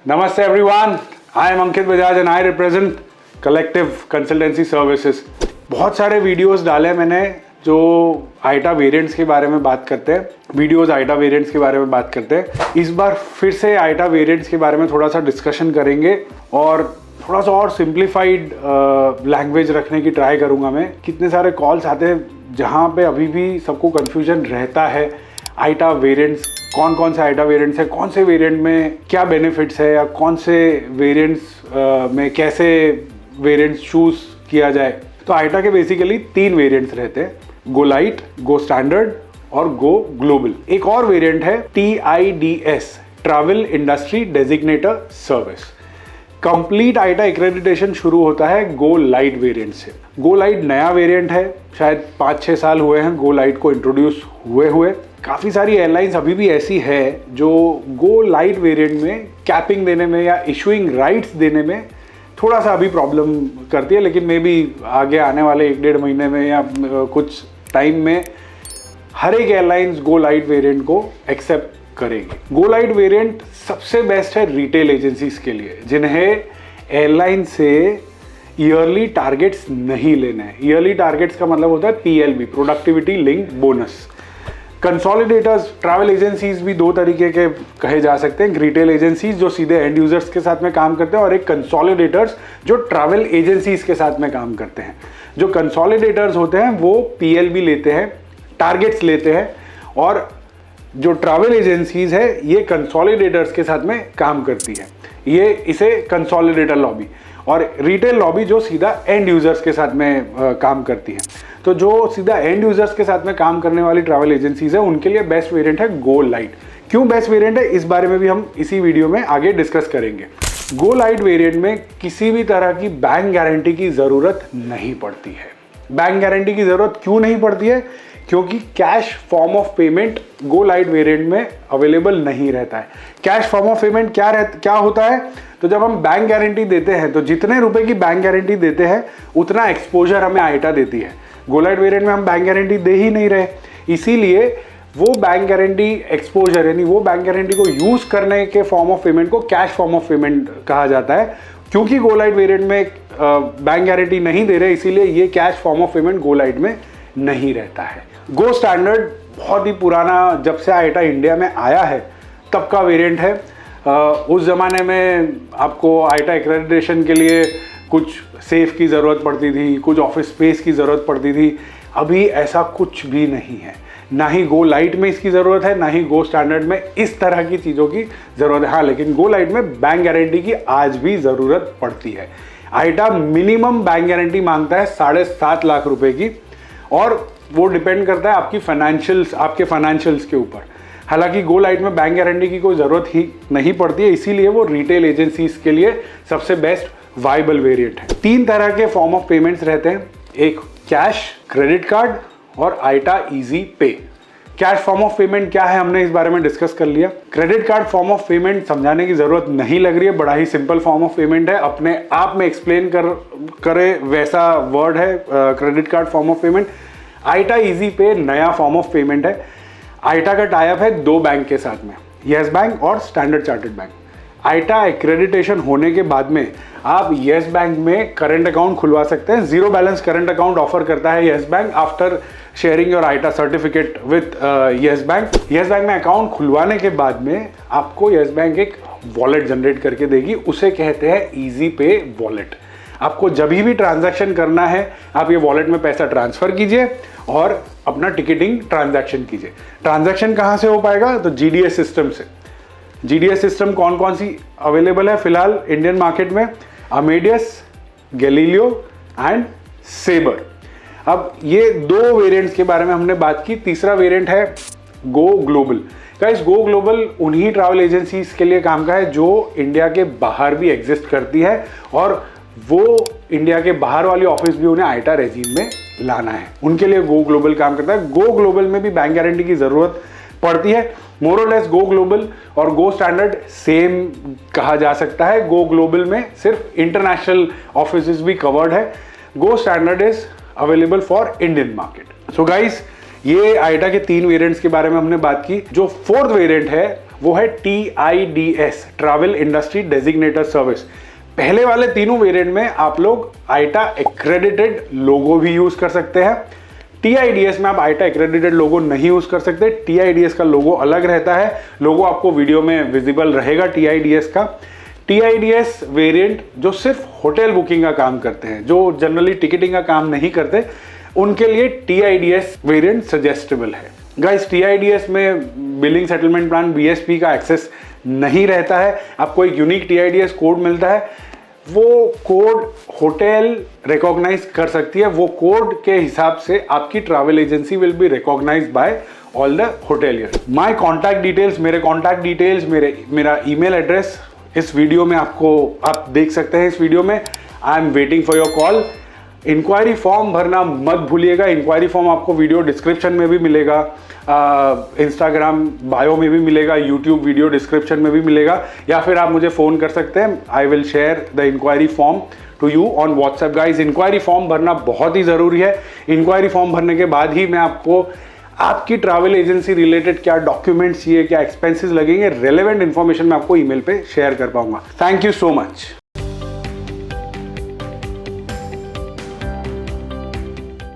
Namaste everyone. I am Ankit Bajaj and I represent Collective Consultancy Services. बहुत सारे videos डाले मैंने जो आइटा वेरिएंट्स के बारे में बात करते हैं, वीडियोस आइटा वेरिएंट्स के बारे में बात करते हैं। इस बार फिर से आइटा वेरिएंट्स के बारे में थोड़ा सा डिस्कशन करेंगे और थोड़ा सा और सिंप्लीफाइड लैंग्वेज रखने की ट्राई करूंगा मैं। कितने सारे कॉल्स आते हैं जहां पे अभी भी सबको कंफ्यूजन रहता है आइटा वेरिएंट्स, कौन कौन से आइटा वेरिएंट्स है, कौन से वेरिएंट में क्या बेनिफिट्स है या कौन से वेरिएंट्स में कैसे वेरिएंट्स चूज किया जाए। तो आइटा के बेसिकली 3 वेरिएंट्स रहते हैं, गो लाइट, गो स्टैंडर्ड और गो ग्लोबल। एक और वेरिएंट है TIDS, travel industry designator service. Complete IATA accreditation शुरू होता है गो लाइट वेरिएंट से। गो लाइट नया वेरिएंट है, शायद 5-6 साल हुए हैं गो लाइट को इंट्रोड्यूस हुए। काफ़ी सारी एयरलाइंस अभी भी ऐसी है जो गो लाइट वेरिएंट में कैपिंग देने में या इशूइंग राइट्स देने में थोड़ा सा अभी प्रॉब्लम करती है, लेकिन मे बी आगे आने वाले 1-1.5 महीने में या कुछ टाइम में हर एक एयरलाइंस गो लाइट वेरिएंट को एक्सेप्ट करेगी। गो लाइट वेरिएंट सबसे बेस्ट है रिटेल एजेंसीज के लिए जिन्हें एयरलाइन से ईयरली टारगेट्स नहीं लेने हैं। ईयरली टारगेट्स का मतलब होता है PLB, productivity linked bonus. Consolidators, travel agencies भी 2 तरीके के कहे जा सकते हैं। रिटेल एजेंसीज जो सीधे एंड यूजर्स के साथ में काम करते हैं और एक कंसोलिडेटर्स जो ट्रैवल एजेंसीज के साथ में काम करते हैं। जो कंसोलिडेटर्स होते हैं वो PLB लेते हैं, टारगेट्स लेते हैं, और जो ट्रैवल एजेंसीज है ये कंसोलिडेटर्स के साथ में काम करती है। ये इसे कंसोलिडेटर लॉबी, और रिटेल लॉबी जो सीधा एंड यूजर्स के साथ में काम करती है। तो जो सीधा एंड यूजर्स के साथ में काम करने वाली ट्रैवल एजेंसीज है उनके लिए बेस्ट वेरिएंट है गो लाइट। क्यों बेस्ट वेरिएंट है इस बारे में भी हम इसी वीडियो में आगे डिस्कस करेंगे। गो लाइट वेरिएंट में किसी भी तरह की बैंक गारंटी की जरूरत नहीं पड़ती है। बैंक गारंटी की जरूरत क्यों नहीं पड़ती है? क्योंकि cash form of payment go light variant में अवेलेबल नहीं रहता है। कैश फॉर्म ऑफ पेमेंट क्या होता है? तो जब हम बैंक गारंटी देते हैं तो जितने रुपए की बैंक गारंटी देते हैं उतना एक्सपोजर हमें आइटा देती है। गो लाइट वेरिएंट में हम बैंक गारंटी दे ही नहीं रहे, इसीलिए वो बैंक गारंटी एक्सपोजर यानी वो बैंक गारंटी को यूज करने के फॉर्म ऑफ पेमेंट को कैश फॉर्म ऑफ पेमेंट कहा जाता है। क्योंकि गो लाइट वेरिएंट में बैंक गारंटी नहीं दे रहे, इसीलिए ये cash form of payment go light में नहीं रहता है। गो स्टैंडर्ड बहुत ही पुराना, जब से आइटा इंडिया में आया है तब का वेरिएंट है। उस ज़माने में आपको आइटा एक्रेडिटेशन के लिए कुछ सेफ की ज़रूरत पड़ती थी, कुछ ऑफिस स्पेस की ज़रूरत पड़ती थी। अभी ऐसा कुछ भी नहीं है, ना ही गो लाइट में इसकी ज़रूरत है, ना ही गो स्टैंडर्ड में इस तरह की चीज़ों की ज़रूरत है। हाँ, लेकिन गो लाइट में बैंक गारंटी की आज भी ज़रूरत पड़ती है। आइटा मिनिमम बैंक गारंटी मांगता है 7.5 लाख रुपए की, और वो डिपेंड करता है आपके फाइनेंशियल्स के ऊपर। हालांकि गो लाइट में बैंक गारंटी की कोई ज़रूरत ही नहीं पड़ती है, इसीलिए वो रिटेल एजेंसीज के लिए सबसे बेस्ट वाइबल वेरिएंट है। 3 तरह के फॉर्म ऑफ पेमेंट्स रहते हैं, एक कैश, क्रेडिट कार्ड और IATA easy pay. Cash form of payment क्या है हमने इस बारे में डिस्कस कर लिया। Credit card form of payment समझाने की जरूरत नहीं लग रही है, बड़ा ही सिंपल फॉर्म ऑफ पेमेंट है, अपने आप में एक्सप्लेन करे वैसा वर्ड है credit card form of payment. IATA easy pay नया फॉर्म ऑफ पेमेंट है। आइटा का टाई अप है 2 बैंक के साथ में, येस बैंक और Standard Chartered Bank. IATA accreditation होने के बाद में आप येस बैंक में करंट अकाउंट खुलवा सकते हैं। 0 बैलेंस करंट अकाउंट ऑफर करता है Yes Bank after sharing your IATA certificate with Yes Bank. Yes Bank में अकाउंट खुलवाने के बाद में आपको येस बैंक एक वॉलेट जनरेट करके देगी, उसे कहते हैं इजी पे वॉलेट। आपको जब भी ट्रांजैक्शन करना है आप ये वॉलेट में पैसा ट्रांसफर कीजिए और अपना टिकटिंग ट्रांजैक्शन कीजिए। ट्रांजैक्शन कहाँ से हो पाएगा? तो GDS सिस्टम से। GDS सिस्टम कौन कौन सी अवेलेबल है फिलहाल इंडियन मार्केट में? Amadeus, Galileo and Sabre. अब ये 2 वेरिएंट्स के बारे में हमने बात की। तीसरा वेरिएंट है go global. Guys, go global उन्हीं ट्रैवल एजेंसीज के लिए काम का है जो इंडिया के बाहर भी एग्जिस्ट करती है, और वो इंडिया के बाहर वाली ऑफिस भी उन्हें आइटा रेजीम में लाना है, उनके लिए गो ग्लोबल काम करता है। गो ग्लोबल में भी बैंक गारंटी की जरूरत पड़ती है। मोर और लेस गो ग्लोबल और गो स्टैंडर्ड सेम कहा जा सकता है। गो ग्लोबल में सिर्फ इंटरनेशनल ऑफिस भी कवर्ड है, go standard is available for Indian market. So guys, ये आइटा के 3 वेरिएंट्स के बारे में हमने बात की। जो 4th वेरिएंट है वो है TIDS, travel industry designator service. पहले वाले तीनों वेरिएंट में आप लोग आईटा एक्रेडिटेड लोगो भी यूज कर सकते हैं। TIDS में आप आईटा एक्रेडिटेड लोगो नहीं यूज कर सकते। TIDS का लोगो अलग रहता है, लोगो आपको वीडियो में विजिबल रहेगा TIDS का। TIDS वेरिएंट जो सिर्फ होटल बुकिंग का काम करते हैं, जो जनरली टिकटिंग का काम नहीं करते, उनके लिए TIDS वेरिएंट सजेस्टेबल है। गाइस, TIDS में बिलिंग सेटलमेंट प्लान BSP का एक्सेस नहीं रहता है। आपको एक यूनिक TIDS कोड मिलता है, वो कोड होटल रिकॉग्नाइज कर सकती है। वो कोड के हिसाब से आपकी travel agency will be recognised by all the hotelier. My contact details, मेरे कॉन्टैक्ट डिटेल्स, मेरा ईमेल एड्रेस इस वीडियो में आप देख सकते हैं। इस वीडियो में I am waiting for your call. Inquiry form भरना मत भूलिएगा। इंक्वायरी फॉर्म आपको वीडियो डिस्क्रिप्शन में भी मिलेगा, इंस्टाग्राम बायो में भी मिलेगा, यूट्यूब वीडियो डिस्क्रिप्शन में भी मिलेगा, या फिर आप मुझे फ़ोन कर सकते हैं। I will share the inquiry form to you on WhatsApp. Guys, inquiry form भरना बहुत ही ज़रूरी है। इंक्वायरी फॉर्म भरने के बाद ही मैं आपको आपकी ट्रैवल एजेंसी रिलेटेड क्या डॉक्यूमेंट्स चाहिए, क्या एक्सपेंसेस लगेंगे, रेलेवेंट इन्फॉर्मेशन मैं आपको ईमेल पे शेयर कर पाऊंगा। Thank you so much.